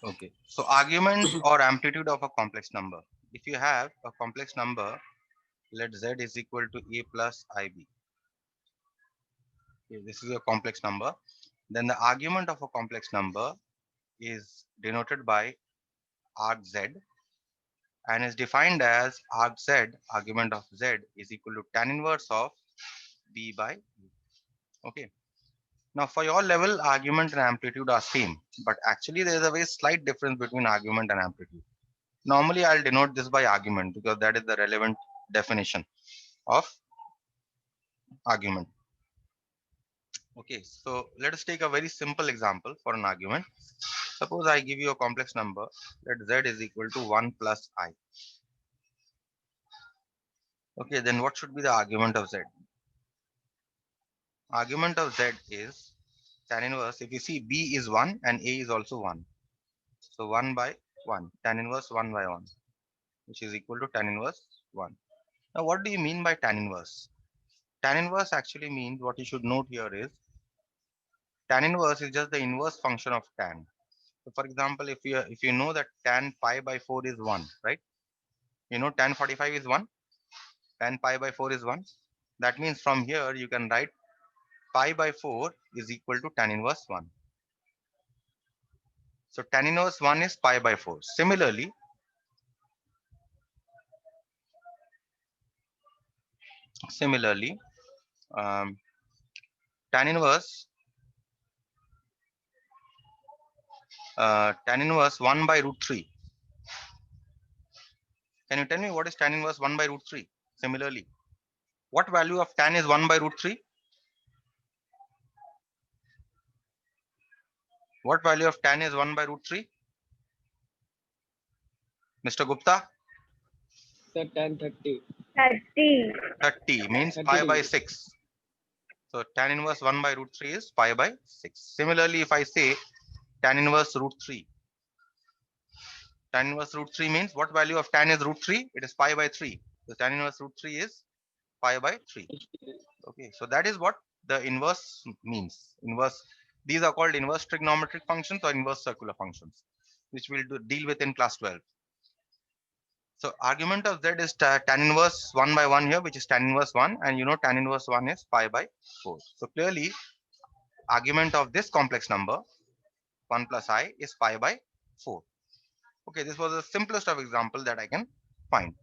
Okay. So argument or amplitude of a complex number. If you have a complex number, let z is equal to a plus ib. Okay, this is a complex number. Then the argument of a complex number is denoted by arg z and is defined as arg z, argument of z is equal to tan inverse of b by e. Okay. Now for your level, argument and amplitude are same, but actually there is a very slight difference between argument and amplitude. Normally I'll denote this by argument because that is the relevant definition of argument. Okay, so let us take a very simple example for an argument. Suppose I give you a complex number, let z is equal to 1 plus I. Okay, then what should be the argument of z? Argument of z is tan inverse. If you see b is 1 and a is also 1. So 1 by 1, tan inverse 1 by 1, which is equal to tan inverse 1. Now what do you mean by tan inverse? Tan inverse actually means, what you should note here is, tan inverse is just the inverse function of tan. So for example, if you know that tan pi by 4 is 1, right? You know tan 45 is 1, tan pi by 4 is 1. That means from here you can write pi by 4 is equal to tan inverse 1. So tan inverse 1 is pi by 4. Similarly, um, tan inverse tan inverse 1 by root 3. Can you tell me what is tan inverse 1 by root 3? Similarly, what value of tan is 1 by root 3? What value of tan is 1 by root 3? Mr. Gupta? Sir, 10:30. 30. 30 means 30 pi by degrees. 6. So tan inverse 1 by root 3 is pi by 6. Similarly, if I say tan inverse root 3, tan inverse root 3 means what value of tan is root 3? It is pi by 3. So tan inverse root 3 is pi by 3. Okay, so that is what the inverse means. Inverse, these are called inverse trigonometric functions or inverse circular functions, which we'll deal with in class 12. So argument of z is tan inverse 1 by 1 here, which is tan inverse 1, and you know tan inverse 1 is pi by 4. So clearly, argument of this complex number 1 plus I is pi by 4. Okay, this was the simplest of example that I can find.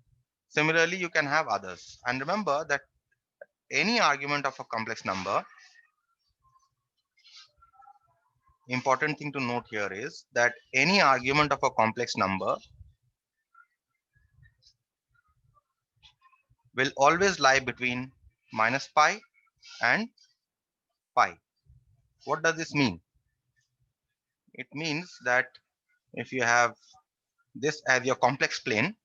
Similarly, you can have others. And remember that any argument of a complex number, important thing to note here is that any argument of a complex number will always lie between minus pi and pi. What does this mean? It means that if you have this as your complex plane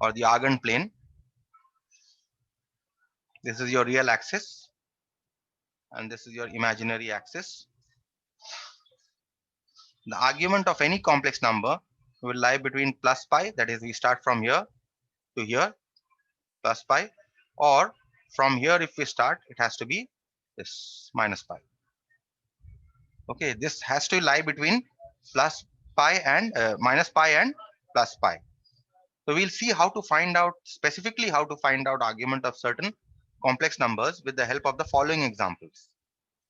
or the Argand plane, this is your real axis and this is your imaginary axis. The argument of any complex number will lie between plus pi, that is we start from here to here, plus pi, or from here if we start, it has to be this minus pi. Okay, this has to lie between plus pi and minus pi and plus pi. So we'll see how to find out, specifically how to find out argument of certain complex numbers with the help of the following examples.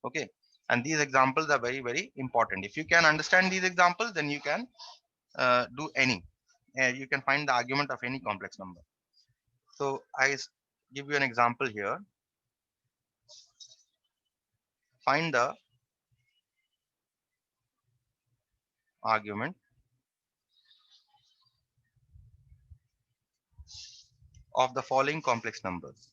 Okay, and these examples are very, very important. If you can understand these examples, then you can do any. You can find the argument of any complex number. So give you an example here. Find the argument of the following complex numbers.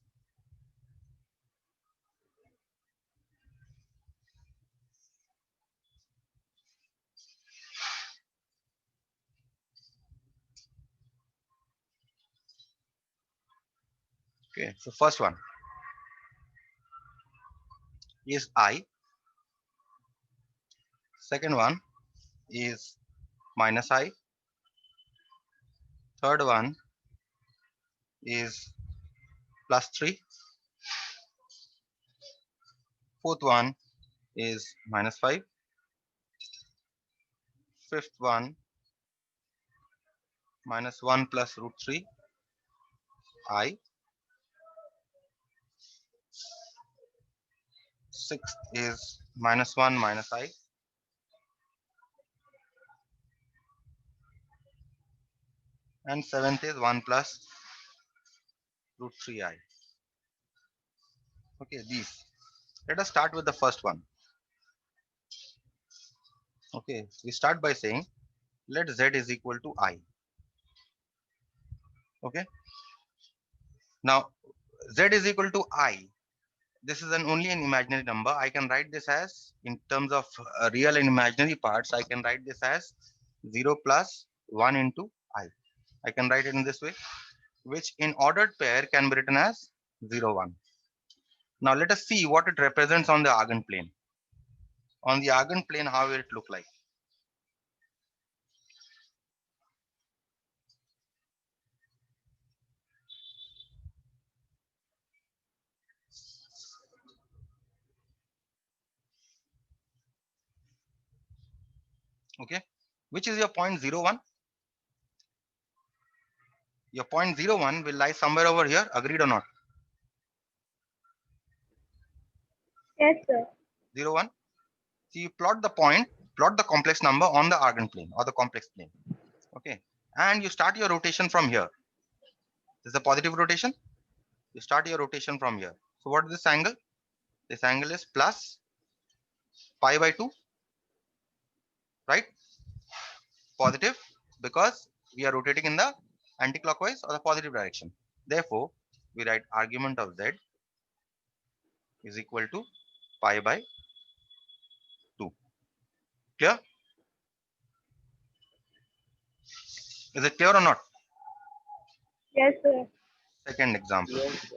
Okay, so first one is I. Second one is minus I. Third one is plus 3. Fourth one is minus 5. fifth one minus 1 plus root 3 I. Sixth is minus 1 minus I. And seventh is 1 plus root 3I. Okay, these. Let us start with the first one. Okay, we start by saying let z is equal to I. Okay, now z is equal to I. This is only an imaginary number. I can write this as, in terms of real and imaginary parts, I can write this as 0 plus 1 into I. I can write it in this way, which in ordered pair can be written as 0, 1. Now let us see what it represents on the Argand plane. On the Argand plane, how will it look like? Okay, which is your point 0, 1? Your point 0, 1 will lie somewhere over here. Agreed or not? Yes, sir. 0, 1. So you plot the point, plot the complex number on the Argand plane or the complex plane. Okay, and you start your rotation from here. This is a positive rotation. You start your rotation from here. So what is this angle? This angle is plus pi by 2, right? Positive, because we are rotating in the anti-clockwise or the positive direction. Therefore, we write argument of z is equal to pi by 2. Clear? Is it clear or not? Yes, sir. Second example, Yes, sir.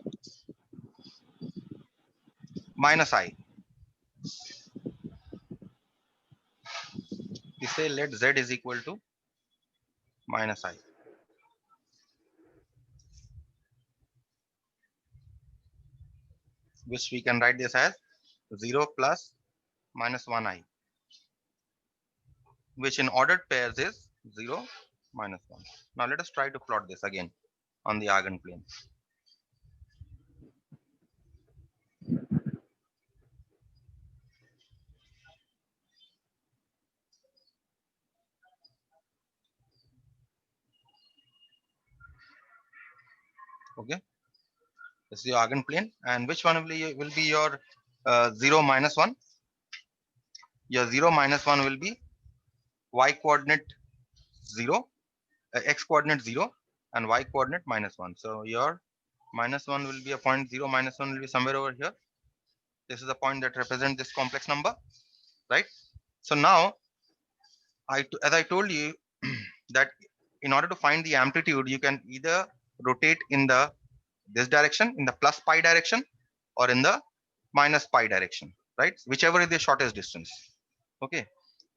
minus I. We say let z is equal to minus I. Which we can write this as 0 plus minus 1I, which in ordered pairs is 0 minus 1. Now let us try to plot this again on the Argand plane. Okay, this is the Argand plane, and which one will be your 0 minus 1? Your 0 minus 1 will be y coordinate 0, x coordinate 0, and y coordinate minus 1. So your minus 1 will be a point 0 minus 1 will be somewhere over here. This is the point that represents this complex number, right? So now, as I told you, that in order to find the amplitude, you can either rotate in this direction, in the plus pi direction, or in the minus pi direction, right? Whichever is the shortest distance. Okay.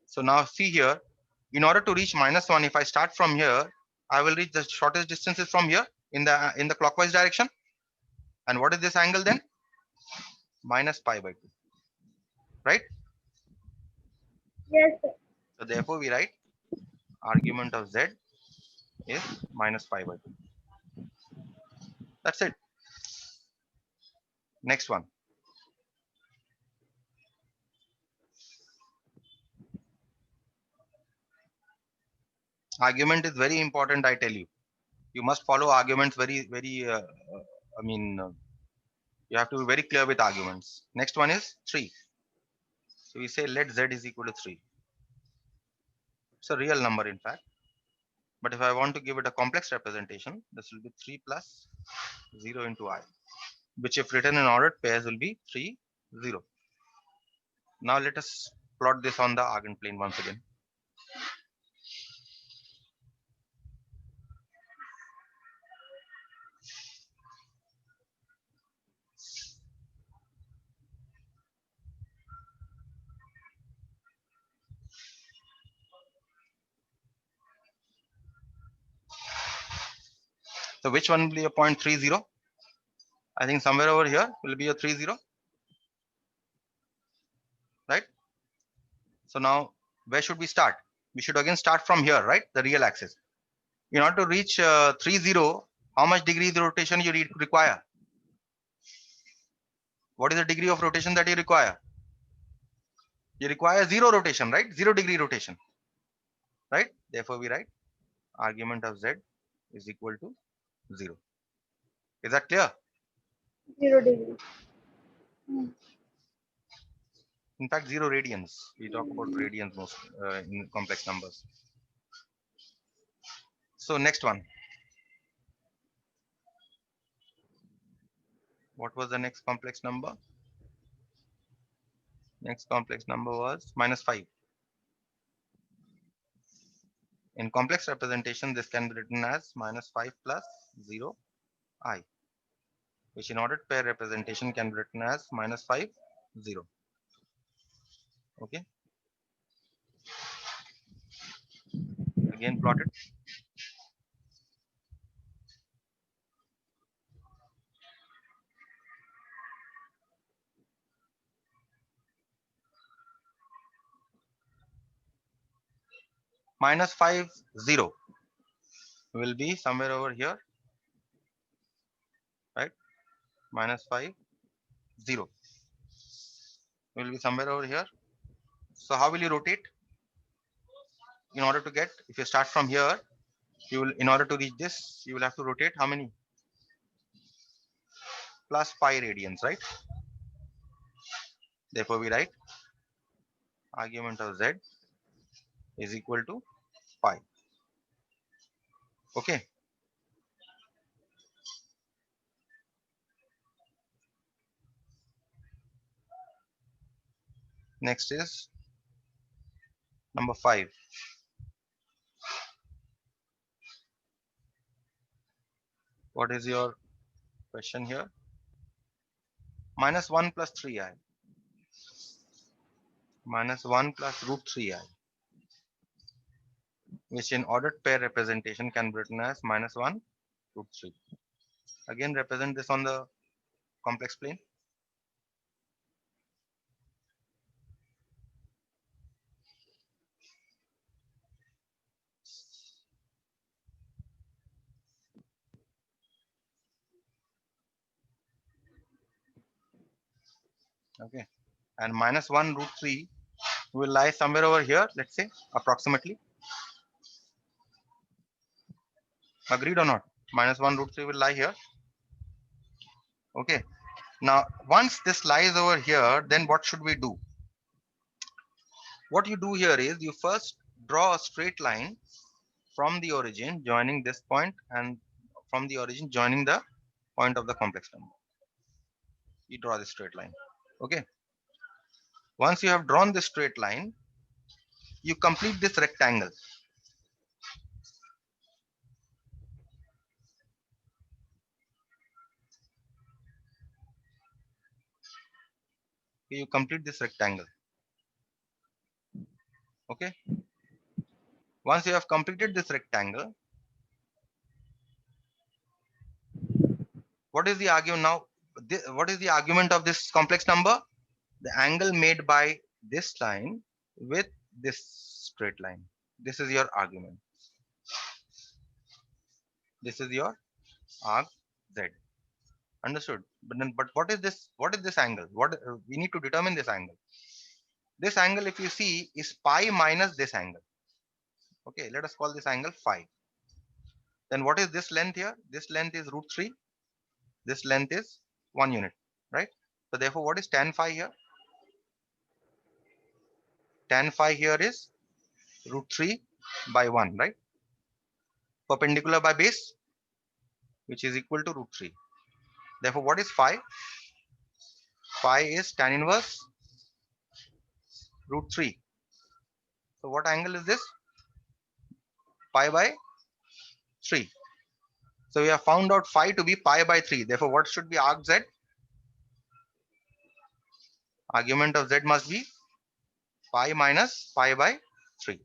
So now see here, in order to reach minus 1, if I start from here, I will reach the shortest distances from here in the clockwise direction. And what is this angle then? Minus pi by 2, right? Yes, sir. So therefore we write argument of z is minus pi by 2. That's it. Next one. Argument is very important, I tell you. You must follow arguments I mean, you have to be very clear with arguments. Next one is 3. So we say let z is equal to 3. It's a real number, in fact. But if I want to give it a complex representation, this will be 3 plus 0 into I, which if written in ordered pairs will be 3, 0. Now let us plot this on the Argand plane once again. So which one will be a point 3, 0? I think somewhere over here will be a 3, 0, right? So now where should we start? We should again start from here, right? The real axis. In order to reach 30, how much degrees rotation you require? What is the degree of rotation that you require? You require 0 rotation, right? 0 degree rotation, right? Therefore, we write argument of z is equal to 0. Is that clear? 0 degree. Hmm. In fact, 0 radians. We talk about radians most in complex numbers. So next one. What was the next complex number? Next complex number was -5. In complex representation, this can be written as -5 plus 0 I, which in ordered pair representation can be written as -5 0. Okay. Again plotted. -5 0 will be somewhere over here, right? -5 0 will be somewhere over here. So how will you rotate? In order to get, if you start from here, you will, in order to reach this, you will have to rotate how many? Plus pi radians, right? Therefore, we write argument of z is equal to pi. Okay. Next is number 5. What is your question here? -1 plus 3i. -1 plus √3i, which in ordered pair representation can be written as -1 √3. Again, represent this on the complex plane. Okay. And -1 √3 will lie somewhere over here, let's say, approximately. Agreed or not? -1 √3 will lie here. Okay. Now, once this lies over here, then what should we do? What you do here is you first draw a straight line from the origin joining this point and from the origin joining the point of the complex number. You draw this straight line. Okay. Once you have drawn this straight line, you complete this rectangle. You complete this rectangle. Okay. Once you have completed this rectangle, what is the argument now? What is the argument of this complex number? The angle made by this line with this straight line. This is your argument. This is your arc z. Understood? But what is this? What is this angle? What we need to determine this angle. This angle, if you see, is pi minus this angle. Okay, let us call this angle phi. Then what is this length here? This length is √3. This length is 1 unit, right? So therefore, what is tan phi here? Tan phi here is √3 by 1, right? Perpendicular by base, which is equal to √3. Therefore, what is phi? Phi is tan inverse √3. So what angle is this? Pi by 3. So we have found out phi to be pi by 3. Therefore, what should be arc z? Argument of z must be pi minus pi by 3,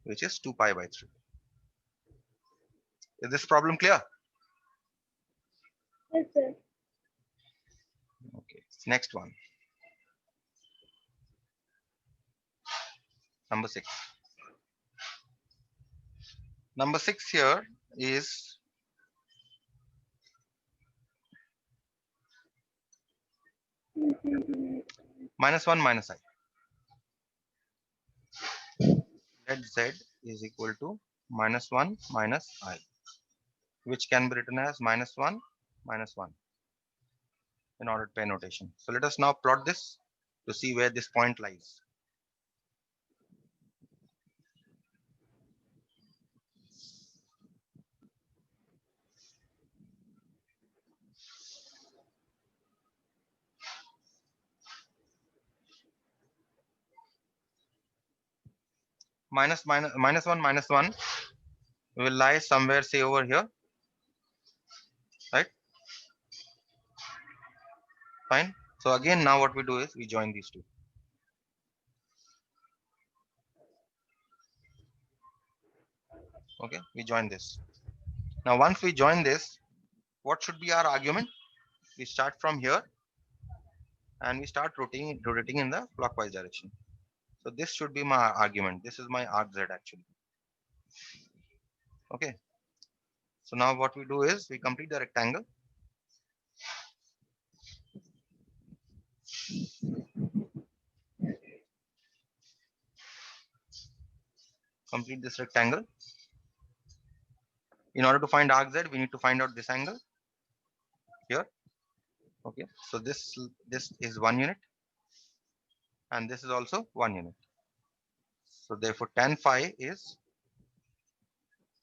which is 2 pi by 3. Is this problem clear? Yes, sir. Okay. Next one. Number 6. Number 6 here is -1 minus I. Let Z is equal to -1 minus I, which can be written as -1 minus 1 in ordered pair notation. So let us now plot this to see where this point lies. -1 minus 1 will lie somewhere, say over here, right? Fine. So again, now what we do is we join these two. Okay, we join this. Now once we join this, what should be our argument? We start from here and we start rotating in the clockwise direction. So this should be my argument. This is my arc Z actually. Okay. So now what we do is we complete the rectangle. Complete this rectangle. In order to find arc Z, we need to find out this angle here. Okay. So this is 1 unit and this is also 1 unit. So therefore tan phi is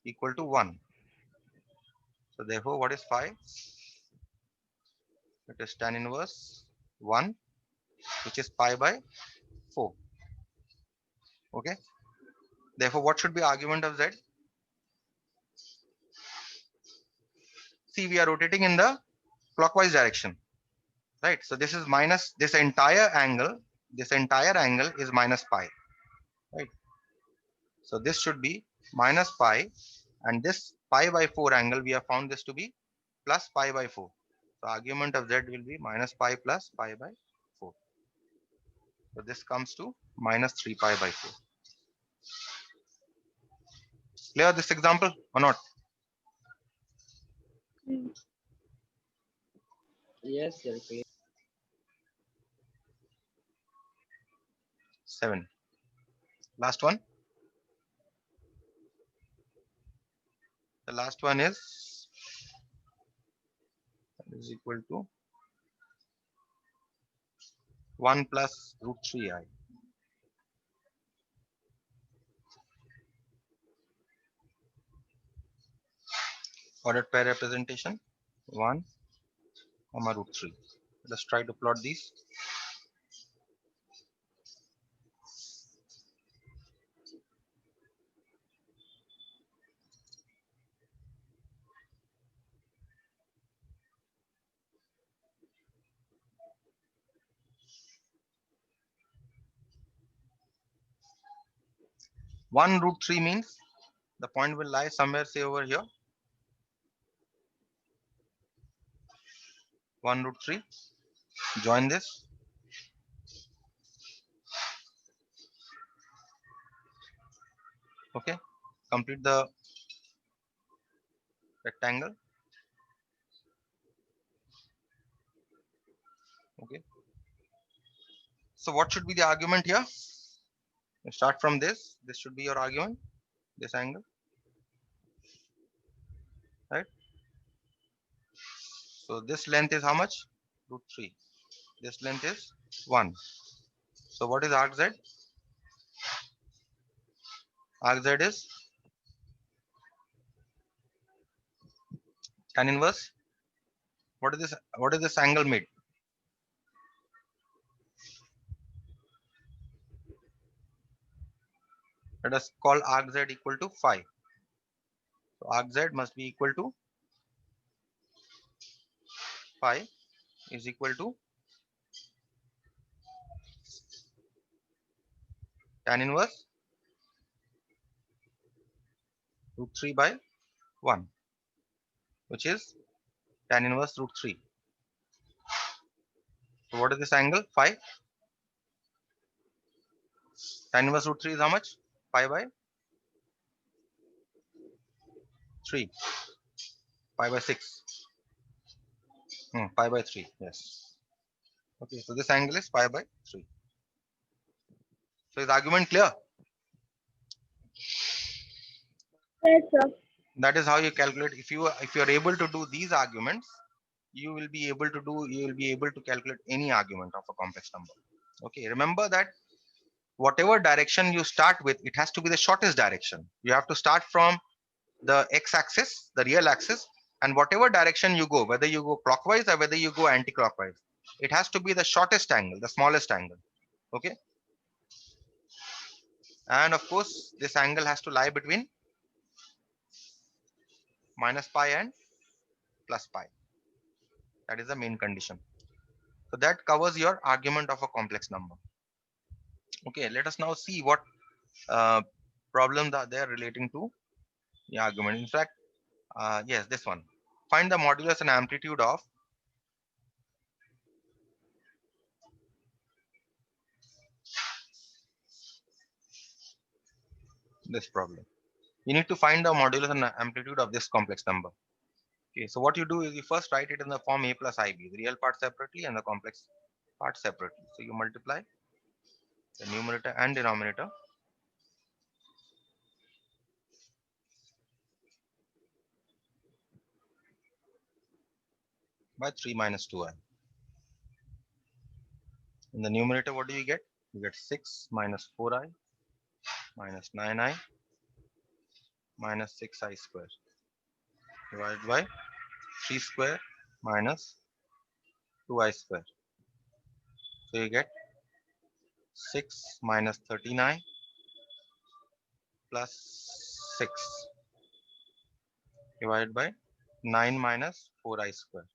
equal to 1. So therefore what is phi? It is tan inverse 1, which is pi by 4. Okay. Therefore what should be argument of Z? See, we are rotating in the clockwise direction, right? So this is minus, this entire angle is minus pi, right? So this should be minus pi, and this pi by 4 angle, we have found this to be plus pi by 4. So argument of Z will be minus pi plus pi by 4. So this comes to minus 3 pi by 4. Clear this example or not? Yes, sir. 7. Last one. The last one is equal to 1 plus root 3i. Ordered pair representation 1 comma root 3. Let's try to plot these. One root 3 means the point will lie somewhere, say over here. 1 root 3. Join this. Okay. Complete the rectangle. Okay. So what should be the argument here? You start from this. This should be your argument. This angle. Right. So this length is how much? Root 3. This length is 1. So what is arc Z? Arc Z is tan inverse. What is this? What is this angle made? Let us call arc Z equal to phi. So arc Z must be equal to phi is equal to tan inverse root 3 by 1, which is tan inverse root 3. So what is this angle? Phi. Tan inverse root 3 is how much? Pi by 3. Pi by 6. Pi by 3. Yes. Okay. So this angle is pi by 3. So is argument clear? Yes, sir. That is how you calculate. If you are able to do these arguments, you will be able to calculate any argument of a complex number. Okay. Remember that whatever direction you start with, it has to be the shortest direction. You have to start from the x-axis, the real axis, and whatever direction you go, whether you go clockwise or whether you go anti-clockwise, it has to be the shortest angle, the smallest angle. Okay. And of course, this angle has to lie between minus pi and plus pi. That is the main condition. So that covers your argument of a complex number. Okay, let us now see what problems are there relating to the argument. In fact, yes, this one. Find the modulus and amplitude of this problem. You need to find the modulus and amplitude of this complex number. Okay, so what you do is you first write it in the form a plus ib, the real part separately and the complex part separately. So you multiply the numerator and denominator by 3 minus 2i. In the numerator, what do you get? You get 6 minus 4i minus 9i minus 6i square divided by 3 square minus 2i square. So you get 6 minus 13i plus 6 divided by 9 minus 4i square,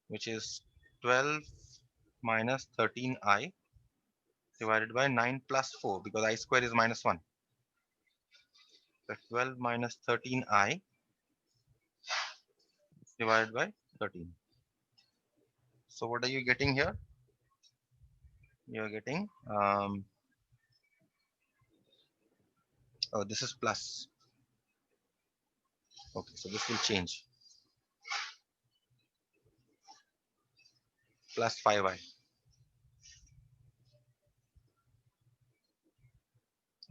which is 12 minus 13i divided by 9 plus 4, because I square is minus 1. So 12 minus 13i divided by 13. So what are you getting here? You are getting, oh, this is plus. Okay, so this will change. Plus 5i.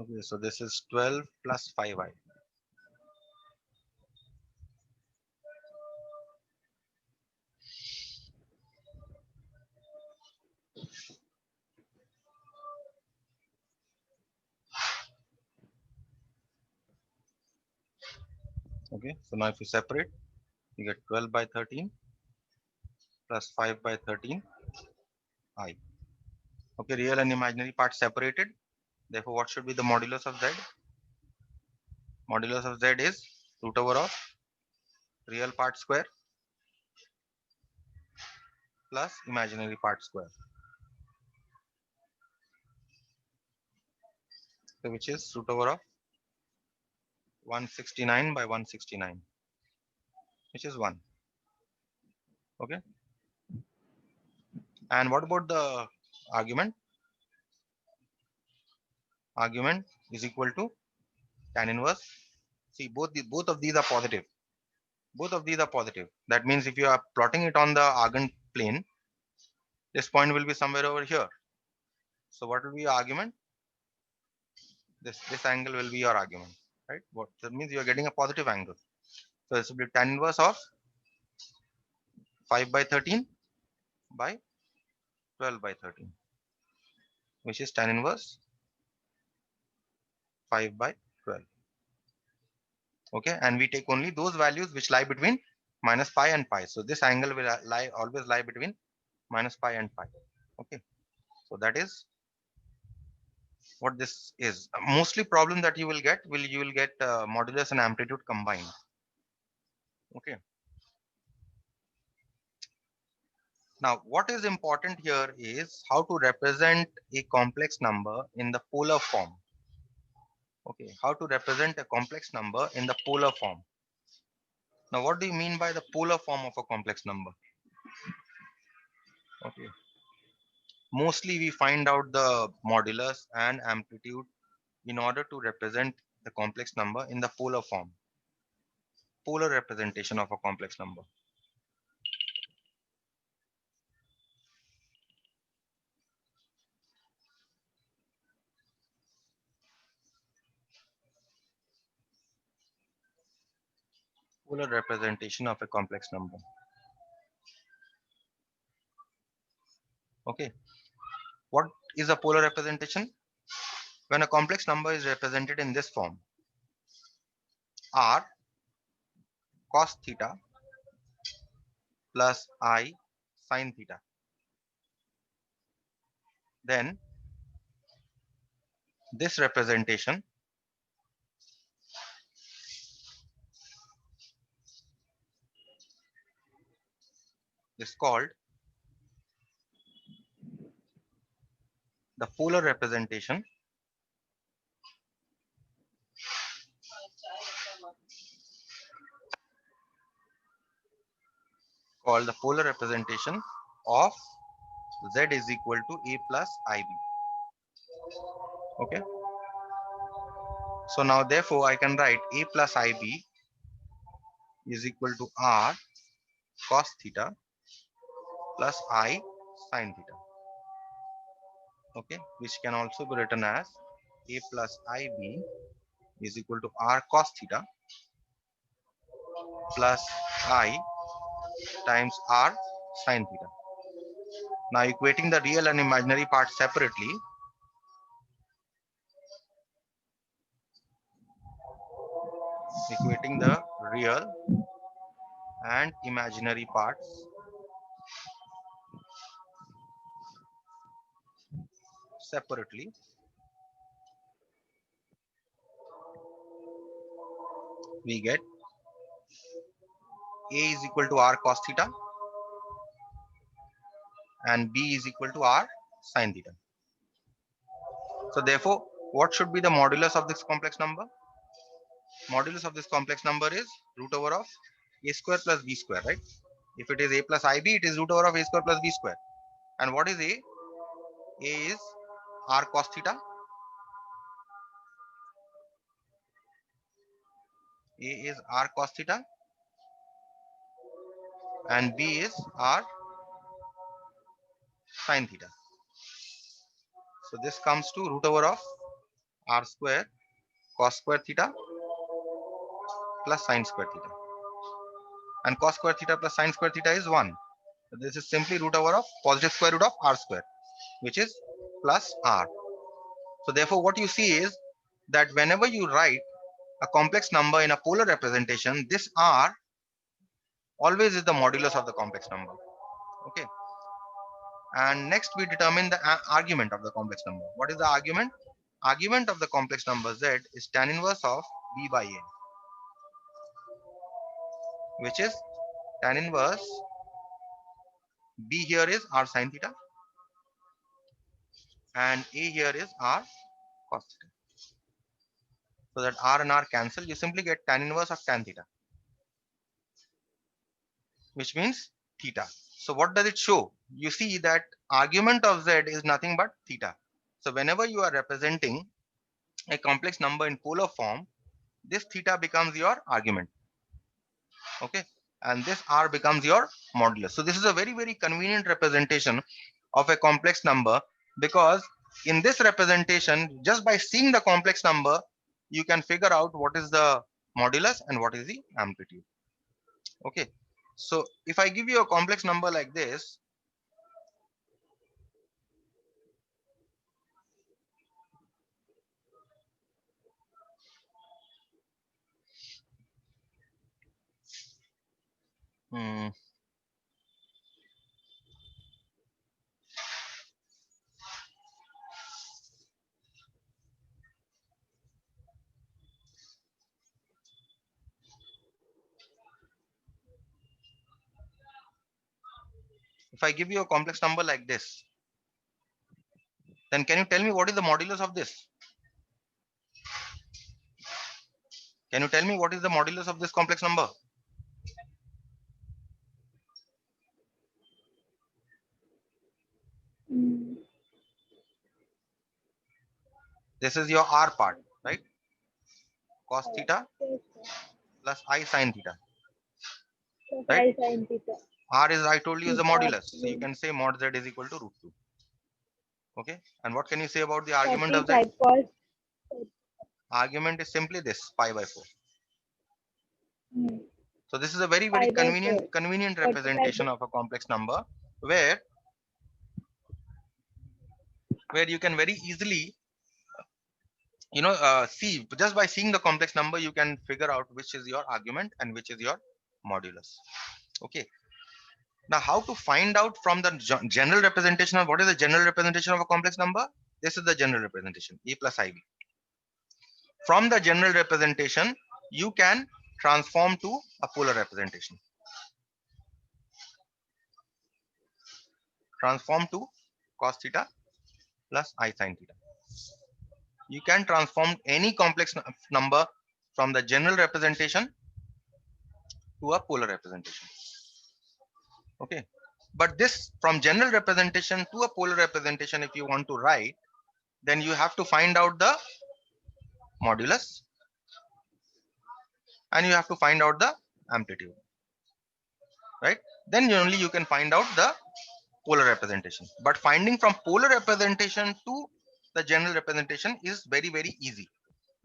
Okay, so this is 12 plus 5i. Okay, so now if you separate, you get 12 by 13 plus 5 by 13 I. Okay, real and imaginary part separated. Therefore, what should be the modulus of z? Modulus of z is root over of real part square plus imaginary part square. So which is root over of 169 by 169, which is 1. Okay. And what about the argument? Argument is equal to tan inverse. See, both of these are positive. Both of these are positive. That means if you are plotting it on the Argand plane, this point will be somewhere over here. So what will be your argument? This angle will be your argument, right? What that means you are getting a positive angle. So this will be tan inverse of 5 by 13 by 12 by 13, which is tan inverse 5 by 12. Okay, and we take only those values which lie between minus pi and pi. So this angle will always lie between minus pi and pi. Okay, so that is what this is. Mostly problem that you will get modulus and amplitude combined. Okay. Now, what is important here is how to represent a complex number in the polar form. Okay, how to represent a complex number in the polar form. Now, what do you mean by the polar form of a complex number? Okay. Mostly we find out the modulus and amplitude in order to represent the complex number in the polar form. polar representation of a complex number? Polar representation of a complex number. Okay. What is a polar representation? When a complex number is represented in this form, r cos theta plus I sin theta, then this representation is called the polar representation of z is equal to a plus ib. Okay. So now therefore I can write a plus ib is equal to r cos theta plus I sin theta. Okay, which can also be written as a plus ib is equal to r cos theta plus I times r sin theta. Now equating the real and imaginary parts separately, equating the real and imaginary parts separately, we get a is equal to r cos theta and b is equal to r sin theta. So therefore, what should be the modulus of this complex number? Modulus of this complex number is root over of a square plus b square, right? If it is a plus ib, it is root over of a square plus b square. And what is a? A is r cos theta. A is r cos theta and b is r sin theta. So this comes to root over of r square cos square theta plus sin square theta. And cos square theta plus sin square theta is 1. So this is simply root over of positive square root of r square, which is plus r. So therefore what you see is that whenever you write a complex number in a polar representation, this r always is the modulus of the complex number. Okay. And next we determine the argument of the complex number. What is the argument? Argument of the complex number z is tan inverse of b by a, which is tan inverse b here is r sin theta and a here is r cos theta. So that r and r cancel, you simply get tan inverse of tan theta, which means theta. So what does it show? You see that argument of z is nothing but theta. So whenever you are representing a complex number in polar form, this theta becomes your argument. Okay. And this r becomes your modulus. So this is a very, very convenient representation of a complex number, because in this representation, just by seeing the complex number, you can figure out what is the modulus and what is the amplitude. Okay. So if I give you a complex number like this, hmm, if I give you a complex number like this, then can you tell me what is the modulus of this? Can you tell me what is the modulus of this complex number? Mm. This is your r part, right? Cos theta Yes, sir. plus I sine theta. Plus Right? I sin theta. R is, I told you, is the Theta modulus. So you plus can say mod z is equal to root 2. Okay. And what can you say about the argument of z? 35 cos. Argument is simply this, pi by 4. Hmm. So this is a very, Pi very by 4. convenient 35 representation of a complex number where you can very easily, see, just by seeing the complex number, you can figure out which is your argument and which is your modulus. Okay. Now, how to find out from the general representation of what is the general representation of a complex number? This is the general representation, A plus IB. From the general representation, you can transform to a polar representation. Transform to cos theta plus I sin theta. You can transform any complex number from the general representation to a polar representation. Okay. But this, from general representation to a polar representation, if you want to write, then you have to find out the modulus and you have to find out the amplitude, right? Then only you can find out the polar representation. But finding from polar representation to the general representation is very, very easy.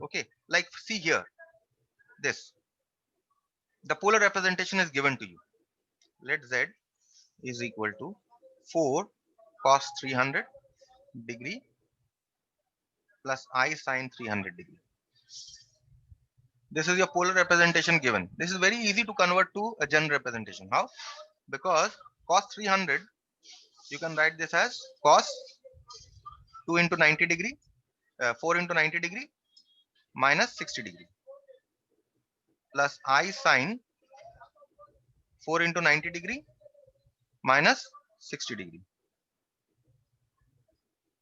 Okay. Like, see here, this, the polar representation is given to you. Let z is equal to 4 cos 300 degree plus I sine 300 degree. This is your polar representation given. This is very easy to convert to a general representation. How? Because cos 300, you can write this as cos 2 into 90 degree, 4 into 90 degree minus 60 degree plus I sine 4 into 90 degree minus 60 degree.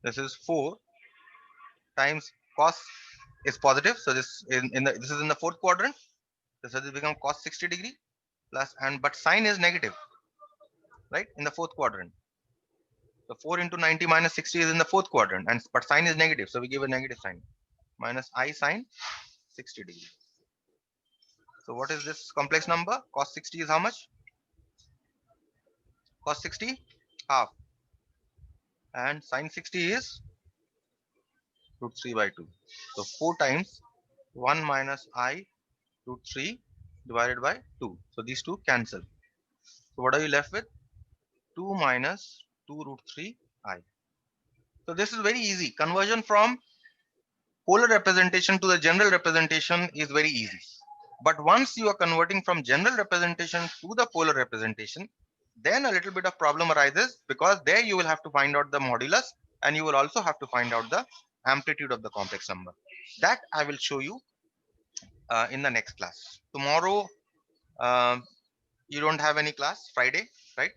This is 4 times cos is positive. So this this is in the fourth quadrant. So this become cos 60 degree plus, and but sine is negative, right, in the fourth quadrant. So 4 into 90 minus 60 is in the fourth quadrant, and but sign is negative, so we give a negative sign. Minus I sine 60 degree. So what is this complex number? Cos 60 is how much? Cos 60 half, and sine 60 is root 3 by 2. So 4 times 1 minus I root 3 divided by 2. So these two cancel. So what are you left with? 2 minus 2 root 3 I. So this is very easy. Conversion from polar representation to the general representation is very easy. But once you are converting from general representation to the polar representation, then a little bit of problem arises, because there you will have to find out the modulus and you will also have to find out the amplitude of the complex number. That I will show you in the next class. Tomorrow, you don't have any class, Friday, right?